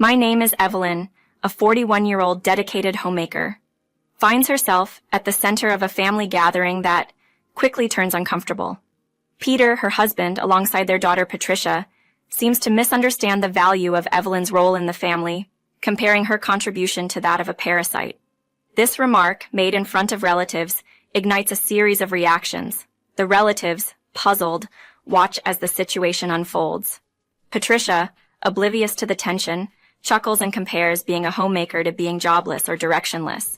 My name is Evelyn, a 41-year-old dedicated homemaker. Finds herself at the center of a family gathering that quickly turns uncomfortable. Peter, her husband, alongside their daughter Patricia, seems to misunderstand the value of Evelyn's role in the family, comparing her contribution to that of a parasite. This remark, made in front of relatives, ignites a series of reactions. The relatives, puzzled, watch as the situation unfolds. Patricia, oblivious to the tension, chuckles and compares being a homemaker to being jobless or directionless.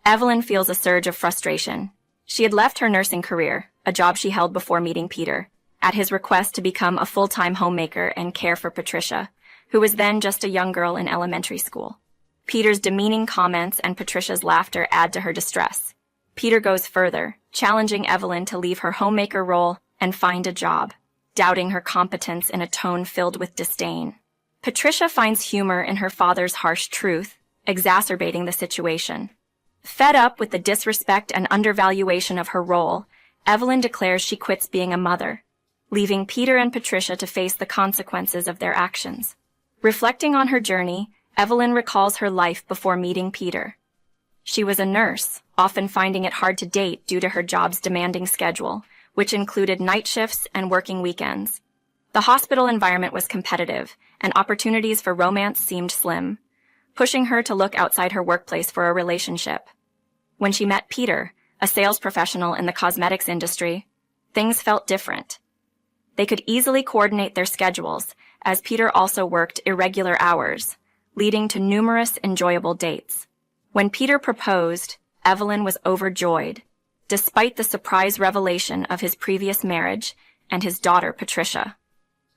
Evelyn feels a surge of frustration. She had left her nursing career, a job she held before meeting Peter, at his request to become a full-time homemaker and care for Patricia, who was then just a young girl in elementary school. Peter's demeaning comments and Patricia's laughter add to her distress. Peter goes further, challenging Evelyn to leave her homemaker role and find a job, doubting her competence in a tone filled with disdain. Patricia finds humor in her father's harsh truth, exacerbating the situation. Fed up with the disrespect and undervaluation of her role, Evelyn declares she quits being a mother, leaving Peter and Patricia to face the consequences of their actions. Reflecting on her journey, Evelyn recalls her life before meeting Peter. She was a nurse, often finding it hard to date due to her job's demanding schedule, which included night shifts and working weekends. The hospital environment was competitive, and opportunities for romance seemed slim, pushing her to look outside her workplace for a relationship. When she met Peter, a sales professional in the cosmetics industry, things felt different. They could easily coordinate their schedules, as Peter also worked irregular hours, leading to numerous enjoyable dates. When Peter proposed, Evelyn was overjoyed, despite the surprise revelation of his previous marriage and his daughter Patricia.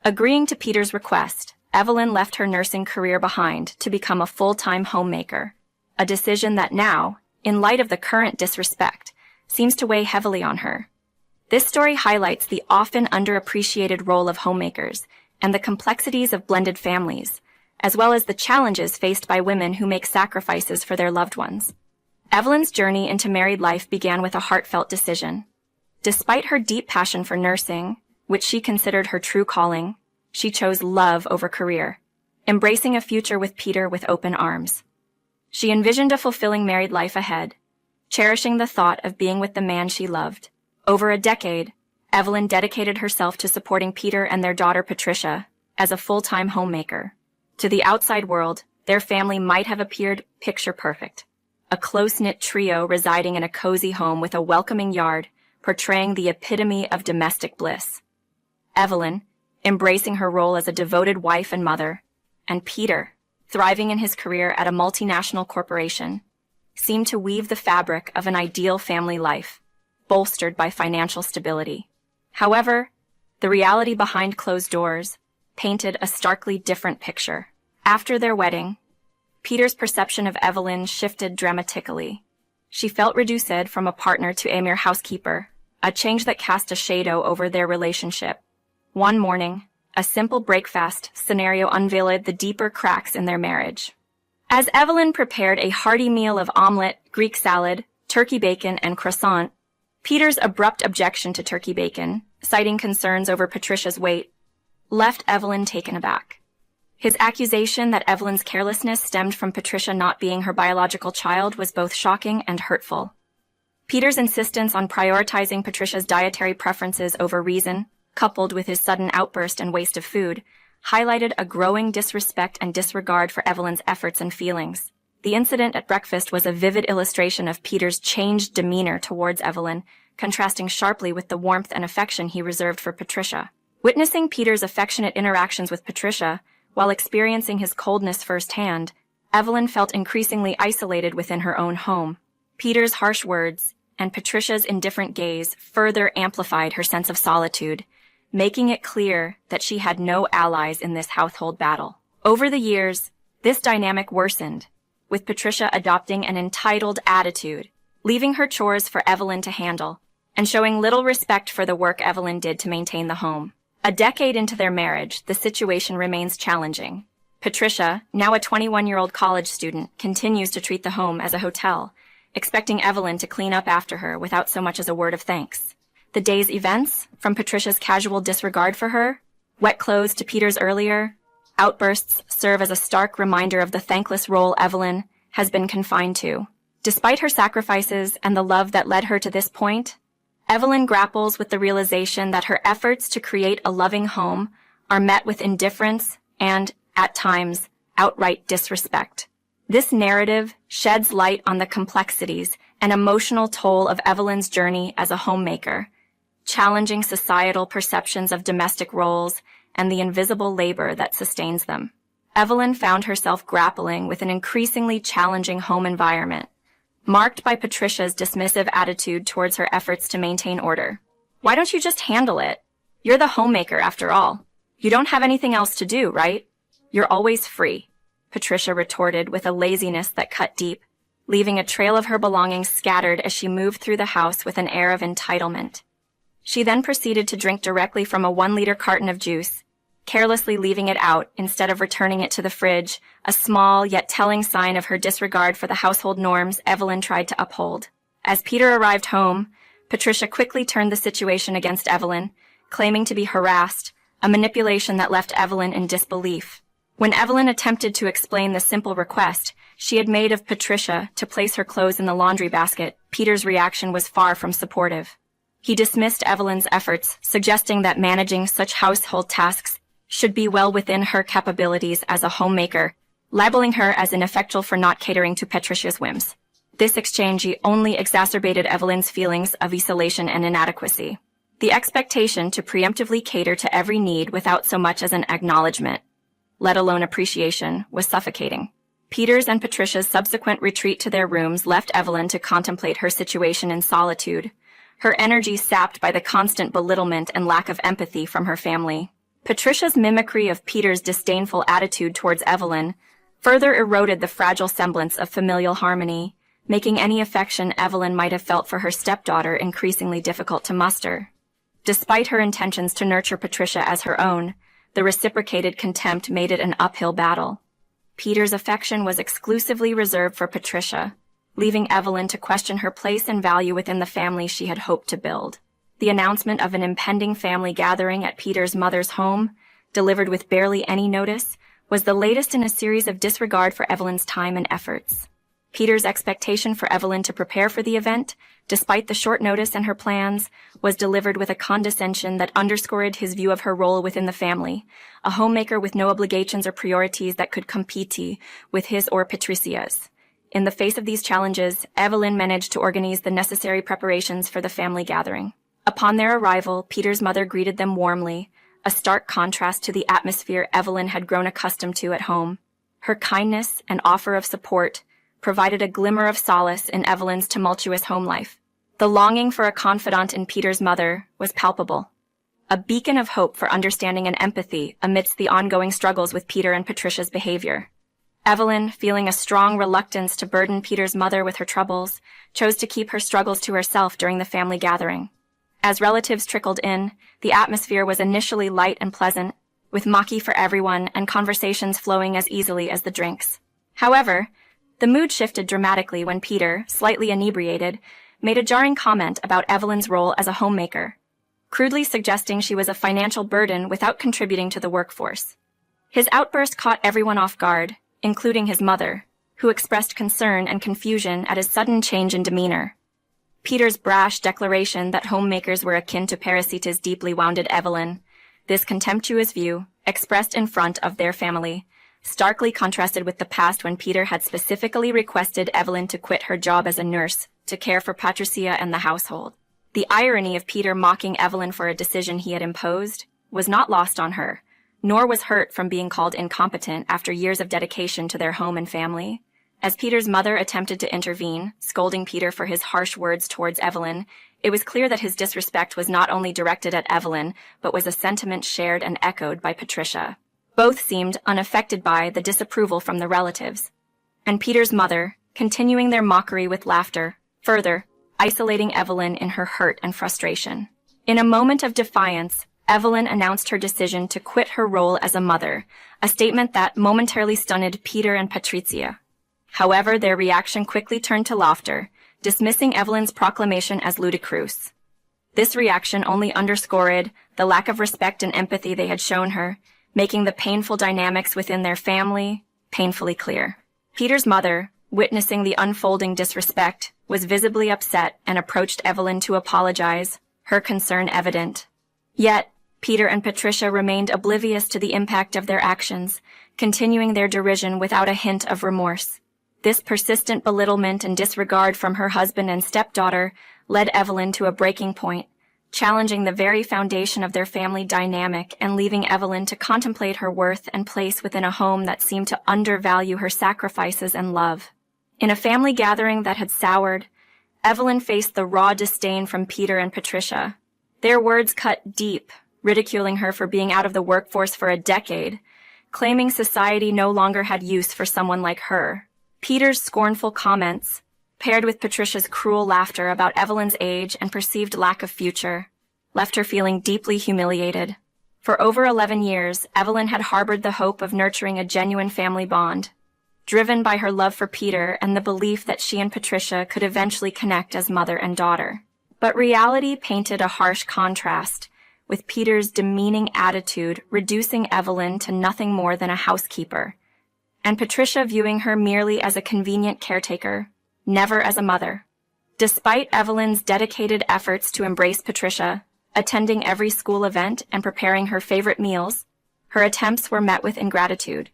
Agreeing to Peter's request, Evelyn left her nursing career behind to become a full-time homemaker, a decision that now, in light of the current disrespect, seems to weigh heavily on her. This story highlights the often underappreciated role of homemakers and the complexities of blended families, as well as the challenges faced by women who make sacrifices for their loved ones. Evelyn's journey into married life began with a heartfelt decision. Despite her deep passion for nursing, which she considered her true calling, she chose love over career, embracing a future with Peter with open arms. She envisioned a fulfilling married life ahead, cherishing the thought of being with the man she loved. Over a decade, Evelyn dedicated herself to supporting Peter and their daughter Patricia as a full-time homemaker. To the outside world, their family might have appeared picture-perfect, a close-knit trio residing in a cozy home with a welcoming yard, portraying the epitome of domestic bliss. Evelyn, embracing her role as a devoted wife and mother, and Peter, thriving in his career at a multinational corporation, seemed to weave the fabric of an ideal family life, bolstered by financial stability. However, the reality behind closed doors painted a starkly different picture. After their wedding, Peter's perception of Evelyn shifted dramatically. She felt reduced from a partner to a mere housekeeper, a change that cast a shadow over their relationship. One morning, a simple breakfast scenario unveiled the deeper cracks in their marriage. As Evelyn prepared a hearty meal of omelet, Greek salad, turkey bacon, and croissant, Peter's abrupt objection to turkey bacon, citing concerns over Patricia's weight, left Evelyn taken aback. His accusation that Evelyn's carelessness stemmed from Patricia not being her biological child was both shocking and hurtful. Peter's insistence on prioritizing Patricia's dietary preferences over reason, coupled with his sudden outburst and waste of food, highlighted a growing disrespect and disregard for Evelyn's efforts and feelings. The incident at breakfast was a vivid illustration of Peter's changed demeanor towards Evelyn, contrasting sharply with the warmth and affection he reserved for Patricia. Witnessing Peter's affectionate interactions with Patricia, while experiencing his coldness firsthand, Evelyn felt increasingly isolated within her own home. Peter's harsh words and Patricia's indifferent gaze further amplified her sense of solitude, making it clear that she had no allies in this household battle. Over the years, this dynamic worsened, with Patricia adopting an entitled attitude, leaving her chores for Evelyn to handle, and showing little respect for the work Evelyn did to maintain the home. A decade into their marriage, the situation remains challenging. Patricia, now a 21-year-old college student, continues to treat the home as a hotel, expecting Evelyn to clean up after her without so much as a word of thanks. The day's events, from Patricia's casual disregard for her, wet clothes to Peter's earlier outbursts serve as a stark reminder of the thankless role Evelyn has been confined to. Despite her sacrifices and the love that led her to this point, Evelyn grapples with the realization that her efforts to create a loving home are met with indifference and, at times, outright disrespect. This narrative sheds light on the complexities and emotional toll of Evelyn's journey as a homemaker, challenging societal perceptions of domestic roles and the invisible labor that sustains them. Evelyn found herself grappling with an increasingly challenging home environment, marked by Patricia's dismissive attitude towards her efforts to maintain order. "Why don't you just handle it? You're the homemaker after all. You don't have anything else to do, right? You're always free," Patricia retorted with a laziness that cut deep, leaving a trail of her belongings scattered as she moved through the house with an air of entitlement. She then proceeded to drink directly from a 1-liter carton of juice, carelessly leaving it out instead of returning it to the fridge, a small yet telling sign of her disregard for the household norms Evelyn tried to uphold. As Peter arrived home, Patricia quickly turned the situation against Evelyn, claiming to be harassed, a manipulation that left Evelyn in disbelief. When Evelyn attempted to explain the simple request she had made of Patricia to place her clothes in the laundry basket, Peter's reaction was far from supportive. He dismissed Evelyn's efforts, suggesting that managing such household tasks should be well within her capabilities as a homemaker, labeling her as ineffectual for not catering to Patricia's whims. This exchange only exacerbated Evelyn's feelings of isolation and inadequacy. The expectation to preemptively cater to every need without so much as an acknowledgement, let alone appreciation, was suffocating. Peter's and Patricia's subsequent retreat to their rooms left Evelyn to contemplate her situation in solitude, her energy sapped by the constant belittlement and lack of empathy from her family. Patricia's mimicry of Peter's disdainful attitude towards Evelyn further eroded the fragile semblance of familial harmony, making any affection Evelyn might have felt for her stepdaughter increasingly difficult to muster. Despite her intentions to nurture Patricia as her own, the reciprocated contempt made it an uphill battle. Peter's affection was exclusively reserved for Patricia, leaving Evelyn to question her place and value within the family she had hoped to build. The announcement of an impending family gathering at Peter's mother's home, delivered with barely any notice, was the latest in a series of disregard for Evelyn's time and efforts. Peter's expectation for Evelyn to prepare for the event, despite the short notice and her plans, was delivered with a condescension that underscored his view of her role within the family, a homemaker with no obligations or priorities that could compete with his or Patricia's. In the face of these challenges, Evelyn managed to organize the necessary preparations for the family gathering. Upon their arrival, Peter's mother greeted them warmly, a stark contrast to the atmosphere Evelyn had grown accustomed to at home. Her kindness and offer of support provided a glimmer of solace in Evelyn's tumultuous home life. The longing for a confidant in Peter's mother was palpable, a beacon of hope for understanding and empathy amidst the ongoing struggles with Peter and Patricia's behavior. Evelyn, feeling a strong reluctance to burden Peter's mother with her troubles, chose to keep her struggles to herself during the family gathering. As relatives trickled in, the atmosphere was initially light and pleasant, with maki for everyone and conversations flowing as easily as the drinks. However, the mood shifted dramatically when Peter, slightly inebriated, made a jarring comment about Evelyn's role as a homemaker, crudely suggesting she was a financial burden without contributing to the workforce. His outburst caught everyone off guard, including his mother, who expressed concern and confusion at his sudden change in demeanor. Peter's brash declaration that homemakers were akin to parasites deeply wounded Evelyn. This contemptuous view, expressed in front of their family, starkly contrasted with the past when Peter had specifically requested Evelyn to quit her job as a nurse to care for Patricia and the household. The irony of Peter mocking Evelyn for a decision he had imposed was not lost on her, nor was hurt from being called incompetent after years of dedication to their home and family. As Peter's mother attempted to intervene, scolding Peter for his harsh words towards Evelyn, it was clear that his disrespect was not only directed at Evelyn, but was a sentiment shared and echoed by Patricia. Both seemed unaffected by the disapproval from the relatives. And Peter's mother, continuing their mockery with laughter, further isolating Evelyn in her hurt and frustration. In a moment of defiance, Evelyn announced her decision to quit her role as a mother, a statement that momentarily stunned Peter and Patricia. However, their reaction quickly turned to laughter, dismissing Evelyn's proclamation as ludicrous. This reaction only underscored the lack of respect and empathy they had shown her, making the painful dynamics within their family painfully clear. Peter's mother, witnessing the unfolding disrespect, was visibly upset and approached Evelyn to apologize, her concern evident. Yet, Peter and Patricia remained oblivious to the impact of their actions, continuing their derision without a hint of remorse. This persistent belittlement and disregard from her husband and stepdaughter led Evelyn to a breaking point, challenging the very foundation of their family dynamic and leaving Evelyn to contemplate her worth and place within a home that seemed to undervalue her sacrifices and love. In a family gathering that had soured, Evelyn faced the raw disdain from Peter and Patricia. Their words cut deep, ridiculing her for being out of the workforce for a decade, claiming society no longer had use for someone like her. Peter's scornful comments, paired with Patricia's cruel laughter about Evelyn's age and perceived lack of future, left her feeling deeply humiliated. For over 11 years, Evelyn had harbored the hope of nurturing a genuine family bond, driven by her love for Peter and the belief that she and Patricia could eventually connect as mother and daughter. But reality painted a harsh contrast, with Peter's demeaning attitude reducing Evelyn to nothing more than a housekeeper, and Patricia viewing her merely as a convenient caretaker, never as a mother. Despite Evelyn's dedicated efforts to embrace Patricia, attending every school event and preparing her favorite meals, her attempts were met with ingratitude.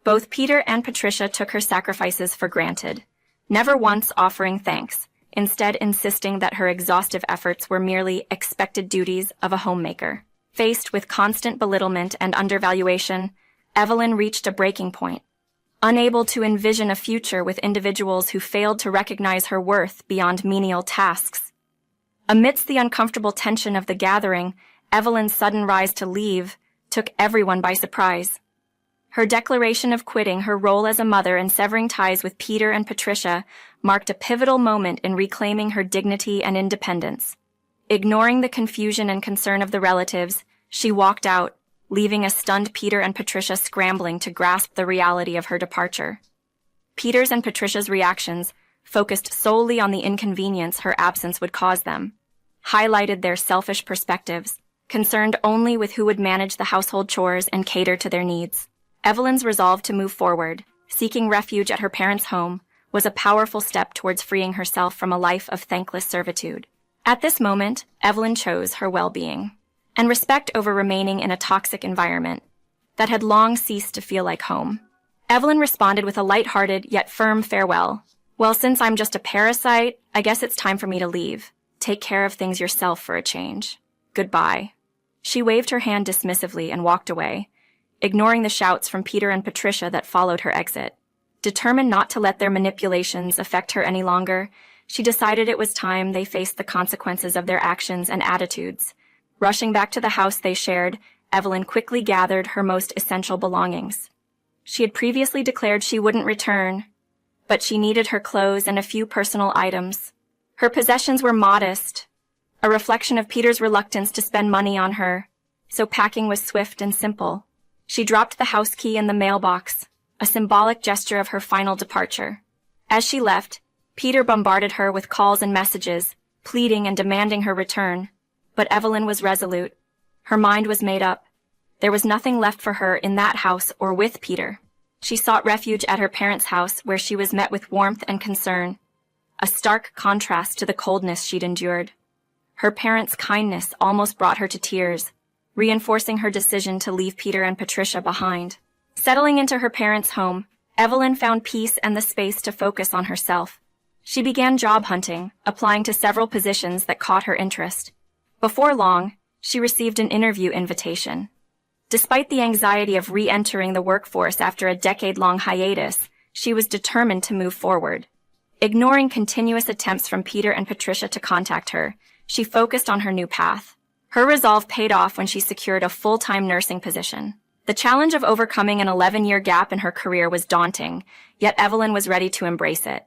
Both Peter and Patricia took her sacrifices for granted, never once offering thanks, instead insisting that her exhaustive efforts were merely expected duties of a homemaker. Faced with constant belittlement and undervaluation, Evelyn reached a breaking point. Unable to envision a future with individuals who failed to recognize her worth beyond menial tasks. Amidst the uncomfortable tension of the gathering, Evelyn's sudden rise to leave took everyone by surprise. Her declaration of quitting her role as a mother and severing ties with Peter and Patricia marked a pivotal moment in reclaiming her dignity and independence. Ignoring the confusion and concern of the relatives, she walked out, leaving a stunned Peter and Patricia scrambling to grasp the reality of her departure. Peter's and Patricia's reactions, focused solely on the inconvenience her absence would cause them, highlighted their selfish perspectives, concerned only with who would manage the household chores and cater to their needs. Evelyn's resolve to move forward, seeking refuge at her parents' home, was a powerful step towards freeing herself from a life of thankless servitude. At this moment, Evelyn chose her well-being and respect over remaining in a toxic environment that had long ceased to feel like home. Evelyn responded with a light-hearted yet firm farewell. "Well, since I'm just a parasite, I guess it's time for me to leave. Take care of things yourself for a change. Goodbye." She waved her hand dismissively and walked away, ignoring the shouts from Peter and Patricia that followed her exit. Determined not to let their manipulations affect her any longer, she decided it was time they faced the consequences of their actions and attitudes. Rushing back to the house they shared, Evelyn quickly gathered her most essential belongings. She had previously declared she wouldn't return, but she needed her clothes and a few personal items. Her possessions were modest, a reflection of Peter's reluctance to spend money on her, so packing was swift and simple. She dropped the house key in the mailbox, a symbolic gesture of her final departure. As she left, Peter bombarded her with calls and messages, pleading and demanding her return. But Evelyn was resolute. Her mind was made up. There was nothing left for her in that house or with Peter. She sought refuge at her parents' house, where she was met with warmth and concern, a stark contrast to the coldness she'd endured. Her parents' kindness almost brought her to tears, reinforcing her decision to leave Peter and Patricia behind. Settling into her parents' home, Evelyn found peace and the space to focus on herself. She began job hunting, applying to several positions that caught her interest. Before long, she received an interview invitation. Despite the anxiety of re-entering the workforce after a decade-long hiatus, she was determined to move forward. Ignoring continuous attempts from Peter and Patricia to contact her, she focused on her new path. Her resolve paid off when she secured a full-time nursing position. The challenge of overcoming an 11-year gap in her career was daunting, yet Evelyn was ready to embrace it.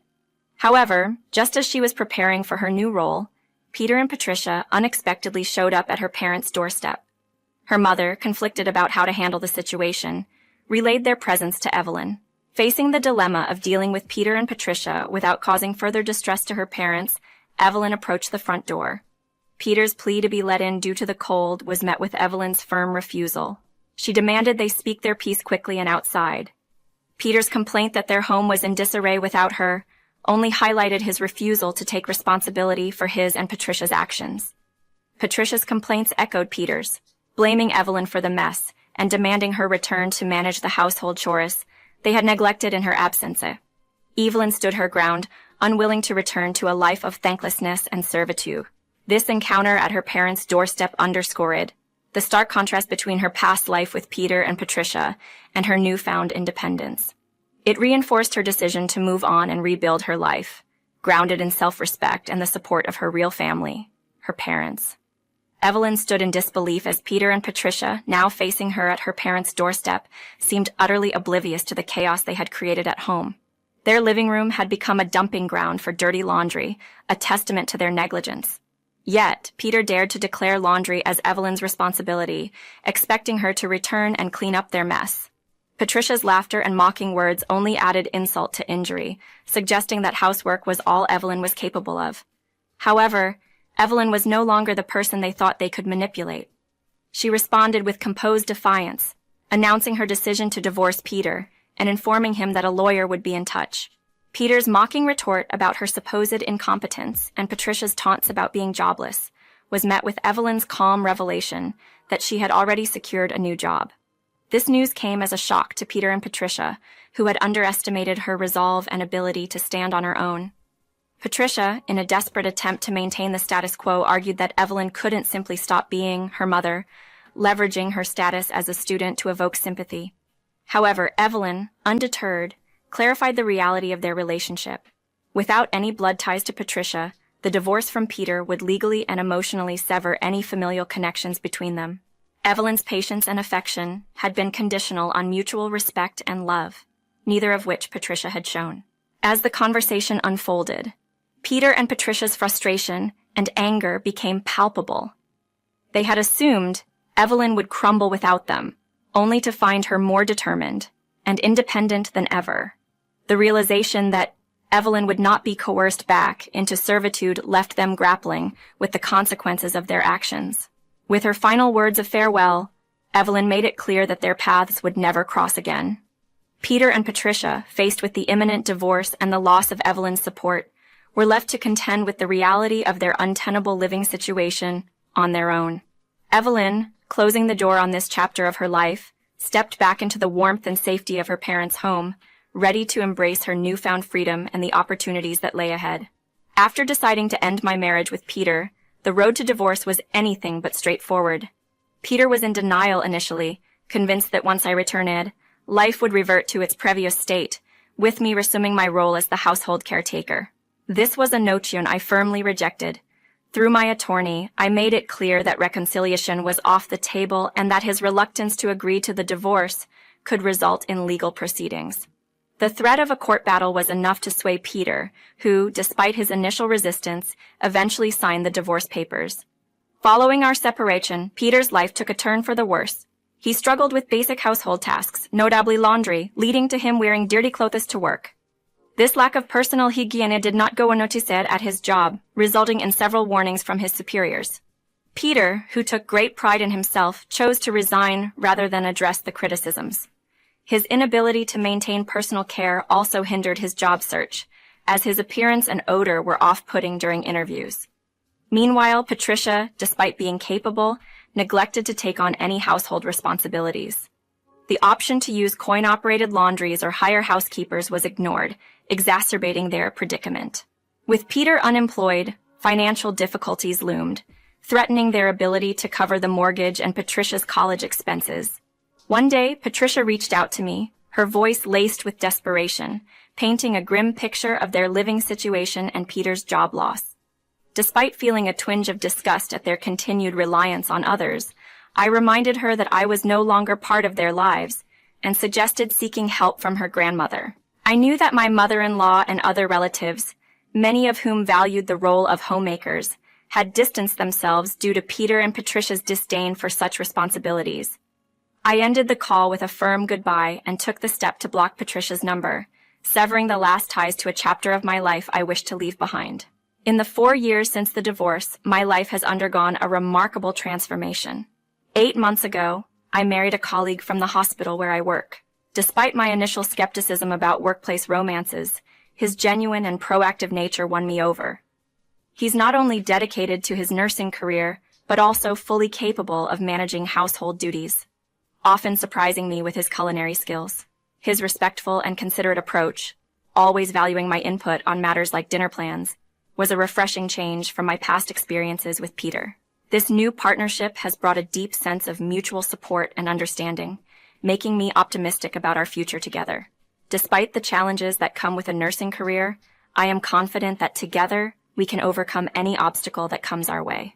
However, just as she was preparing for her new role, Peter and Patricia unexpectedly showed up at her parents' doorstep. Her mother, conflicted about how to handle the situation, relayed their presence to Evelyn. Facing the dilemma of dealing with Peter and Patricia without causing further distress to her parents, Evelyn approached the front door. Peter's plea to be let in due to the cold was met with Evelyn's firm refusal. She demanded they speak their piece quickly and outside. Peter's complaint that their home was in disarray without her only highlighted his refusal to take responsibility for his and Patricia's actions. Patricia's complaints echoed Peter's, blaming Evelyn for the mess and demanding her return to manage the household chores they had neglected in her absence. Evelyn stood her ground, unwilling to return to a life of thanklessness and servitude. This encounter at her parents' doorstep underscored the stark contrast between her past life with Peter and Patricia and her newfound independence. It reinforced her decision to move on and rebuild her life, grounded in self-respect and the support of her real family, her parents. Evelyn stood in disbelief as Peter and Patricia, now facing her at her parents' doorstep, seemed utterly oblivious to the chaos they had created at home. Their living room had become a dumping ground for dirty laundry, a testament to their negligence. Yet, Peter dared to declare laundry as Evelyn's responsibility, expecting her to return and clean up their mess. Patricia's laughter and mocking words only added insult to injury, suggesting that housework was all Evelyn was capable of. However, Evelyn was no longer the person they thought they could manipulate. She responded with composed defiance, announcing her decision to divorce Peter and informing him that a lawyer would be in touch. Peter's mocking retort about her supposed incompetence and Patricia's taunts about being jobless was met with Evelyn's calm revelation that she had already secured a new job. This news came as a shock to Peter and Patricia, who had underestimated her resolve and ability to stand on her own. Patricia, in a desperate attempt to maintain the status quo, argued that Evelyn couldn't simply stop being her mother, leveraging her status as a student to evoke sympathy. However, Evelyn, undeterred, clarified the reality of their relationship. Without any blood ties to Patricia, the divorce from Peter would legally and emotionally sever any familial connections between them. Evelyn's patience and affection had been conditional on mutual respect and love, neither of which Patricia had shown. As the conversation unfolded, Peter and Patricia's frustration and anger became palpable. They had assumed Evelyn would crumble without them, only to find her more determined and independent than ever. The realization that Evelyn would not be coerced back into servitude left them grappling with the consequences of their actions. With her final words of farewell, Evelyn made it clear that their paths would never cross again. Peter and Patricia, faced with the imminent divorce and the loss of Evelyn's support, were left to contend with the reality of their untenable living situation on their own. Evelyn, closing the door on this chapter of her life, stepped back into the warmth and safety of her parents' home, ready to embrace her newfound freedom and the opportunities that lay ahead. After deciding to end my marriage with Peter, the road to divorce was anything but straightforward. Peter was in denial initially, convinced that once I returned, life would revert to its previous state, with me resuming my role as the household caretaker. This was a notion I firmly rejected. Through my attorney, I made it clear that reconciliation was off the table and that his reluctance to agree to the divorce could result in legal proceedings. The threat of a court battle was enough to sway Peter, who, despite his initial resistance, eventually signed the divorce papers. Following our separation, Peter's life took a turn for the worse. He struggled with basic household tasks, notably laundry, leading to him wearing dirty clothes to work. This lack of personal hygiene did not go unnoticed at his job, resulting in several warnings from his superiors. Peter, who took great pride in himself, chose to resign rather than address the criticisms. His inability to maintain personal care also hindered his job search, as his appearance and odor were off-putting during interviews. Meanwhile, Patricia, despite being capable, neglected to take on any household responsibilities. The option to use coin-operated laundries or hire housekeepers was ignored, exacerbating their predicament. With Peter unemployed, financial difficulties loomed, threatening their ability to cover the mortgage and Patricia's college expenses. One day, Patricia reached out to me, her voice laced with desperation, painting a grim picture of their living situation and Peter's job loss. Despite feeling a twinge of disgust at their continued reliance on others, I reminded her that I was no longer part of their lives and suggested seeking help from her grandmother. I knew that my mother-in-law and other relatives, many of whom valued the role of homemakers, had distanced themselves due to Peter and Patricia's disdain for such responsibilities. I ended the call with a firm goodbye and took the step to block Patricia's number, severing the last ties to a chapter of my life I wished to leave behind. In the 4 years since the divorce, my life has undergone a remarkable transformation. 8 months ago, I married a colleague from the hospital where I work. Despite my initial skepticism about workplace romances, his genuine and proactive nature won me over. He's not only dedicated to his nursing career, but also fully capable of managing household duties, often surprising me with his culinary skills. His respectful and considerate approach, always valuing my input on matters like dinner plans, was a refreshing change from my past experiences with Peter. This new partnership has brought a deep sense of mutual support and understanding, making me optimistic about our future together. Despite the challenges that come with a nursing career, I am confident that together we can overcome any obstacle that comes our way.